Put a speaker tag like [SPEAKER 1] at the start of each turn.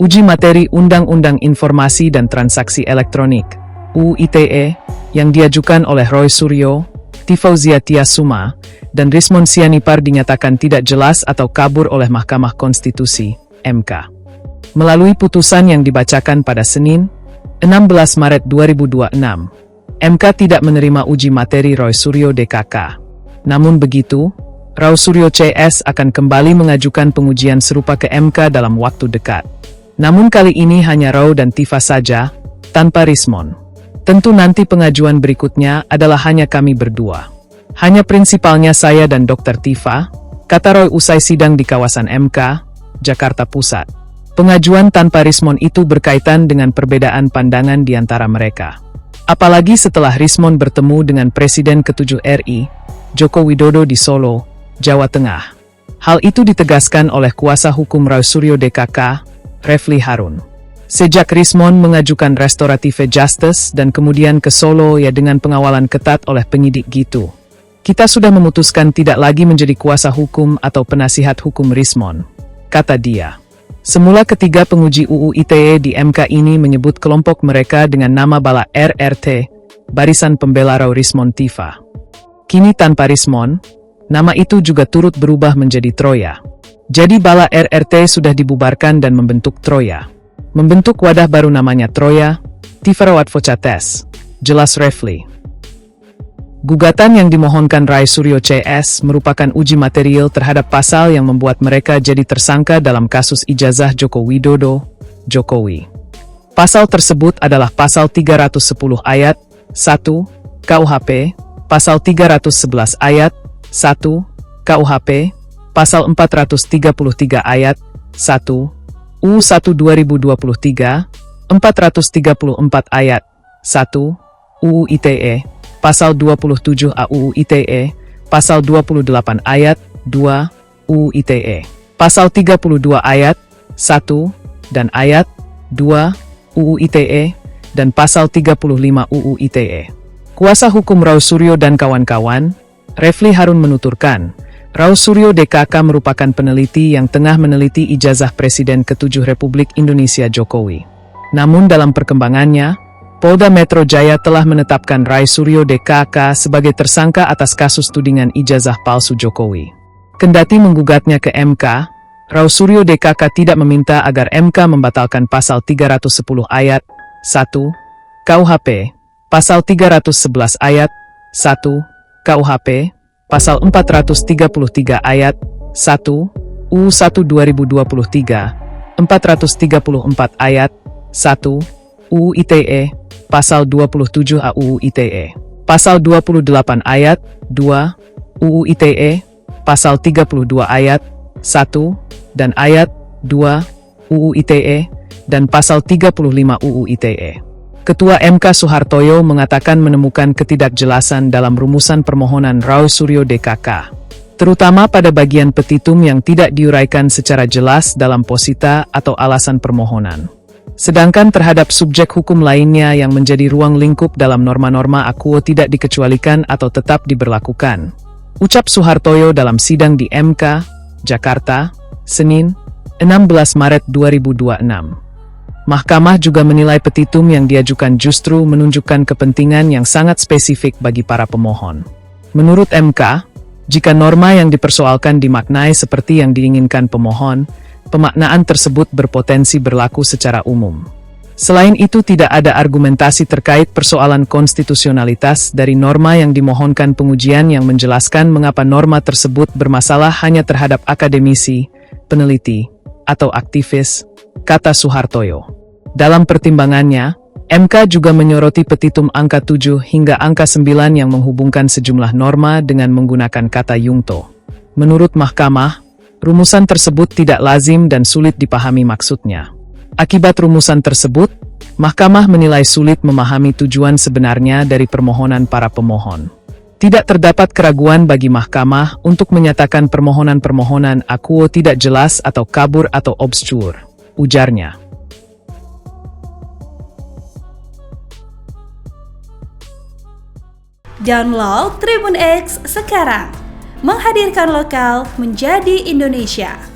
[SPEAKER 1] Uji materi Undang-Undang Informasi dan Transaksi Elektronik (UU ITE) yang diajukan oleh Roy Suryo, T. Fauzia Tiasuma, dan Rismon Sianipar dinyatakan tidak jelas atau kabur oleh Mahkamah Konstitusi (MK). Melalui putusan yang dibacakan pada Senin, 16 Maret 2026, MK tidak menerima uji materi Roy Suryo DKK. Namun begitu, Roy Suryo CS akan kembali mengajukan pengujian serupa ke MK dalam waktu dekat. Namun kali ini hanya Roy dan Tifa saja, tanpa Rismon. Tentu nanti pengajuan berikutnya adalah hanya kami berdua. Hanya prinsipalnya saya dan Dr. Tifa, kata Roy usai sidang di kawasan MK, Jakarta Pusat. Pengajuan tanpa Rismon itu berkaitan dengan perbedaan pandangan di antara mereka. Apalagi setelah Rismon bertemu dengan Presiden ke-7 RI, Joko Widodo di Solo, Jawa Tengah. Hal itu ditegaskan oleh kuasa hukum Roy Suryo DKK, Refli Harun. Sejak Rismon mengajukan restoratif justice dan kemudian ke Solo ya dengan pengawalan ketat oleh penyidik gitu. Kita sudah memutuskan tidak lagi menjadi kuasa hukum atau penasihat hukum Rismon, kata dia. Semula ketiga penguji UU ITE di MK ini menyebut kelompok mereka dengan nama Bala RRT, Barisan Pembela Roy Rismon Tifa. Kini tanpa Rismon, nama itu juga turut berubah menjadi Troya. Jadi Bala RRT sudah dibubarkan dan membentuk Troya. Membentuk wadah baru namanya Troya, Tifa Advocates, jelas Refli. Gugatan yang dimohonkan Roy Suryo CS merupakan uji material terhadap pasal yang membuat mereka jadi tersangka dalam kasus ijazah Joko Widodo, Jokowi. Pasal tersebut adalah pasal 310 ayat 1 KUHP, pasal 311 ayat 1 KUHP, pasal 433 ayat 1 UU 1 2023, 434 ayat 1 UU ITE, pasal 27 UU ITE, pasal 28 ayat 2 UU ITE, pasal 32 ayat 1 dan ayat 2 UU ITE, dan pasal 35 UU ITE. Kuasa hukum Roy Suryo dan kawan-kawan, Refli Harun menuturkan, Roy Suryo DKK merupakan peneliti yang tengah meneliti ijazah Presiden ke-7 Republik Indonesia Jokowi. Namun dalam perkembangannya, Polda Metro Jaya telah menetapkan Roy Suryo DKK sebagai tersangka atas kasus tudingan ijazah palsu Jokowi. Kendati menggugatnya ke MK, Roy Suryo DKK tidak meminta agar MK membatalkan pasal 310 ayat 1 KUHP, pasal 311 ayat 1 KUHP, pasal 433 ayat 1 UU 1 2023, 434 ayat 1 UU ITE, pasal 27 UU ITE, pasal 28 ayat 2 UU ITE, pasal 32 ayat 1 dan ayat 2 UU ITE, dan pasal 35 UU ITE. Ketua MK Suhartoyo mengatakan menemukan ketidakjelasan dalam rumusan permohonan Roy Suryo DKK, terutama pada bagian petitum yang tidak diuraikan secara jelas dalam posita atau alasan permohonan. Sedangkan terhadap subjek hukum lainnya yang menjadi ruang lingkup dalam norma-norma akuo tidak dikecualikan atau tetap diberlakukan. Ucap Suhartoyo dalam sidang di MK, Jakarta, Senin, 16 Maret 2026. Mahkamah juga menilai petitum yang diajukan justru menunjukkan kepentingan yang sangat spesifik bagi para pemohon. Menurut MK, jika norma yang dipersoalkan dimaknai seperti yang diinginkan pemohon, pemaknaan tersebut berpotensi berlaku secara umum. Selain itu tidak ada argumentasi terkait persoalan konstitusionalitas dari norma yang dimohonkan pengujian yang menjelaskan mengapa norma tersebut bermasalah hanya terhadap akademisi, peneliti, atau aktivis, kata Suhartoyo. Dalam pertimbangannya, MK juga menyoroti petitum angka 7 hingga angka 9 yang menghubungkan sejumlah norma dengan menggunakan kata yungto. Menurut Mahkamah, rumusan tersebut tidak lazim dan sulit dipahami maksudnya. Akibat rumusan tersebut, Mahkamah menilai sulit memahami tujuan sebenarnya dari permohonan para pemohon. Tidak terdapat keraguan bagi Mahkamah untuk menyatakan permohonan-permohonan akuo tidak jelas atau kabur atau obskur, ujarnya.
[SPEAKER 2] Download Tribun X sekarang, menghadirkan lokal menjadi Indonesia.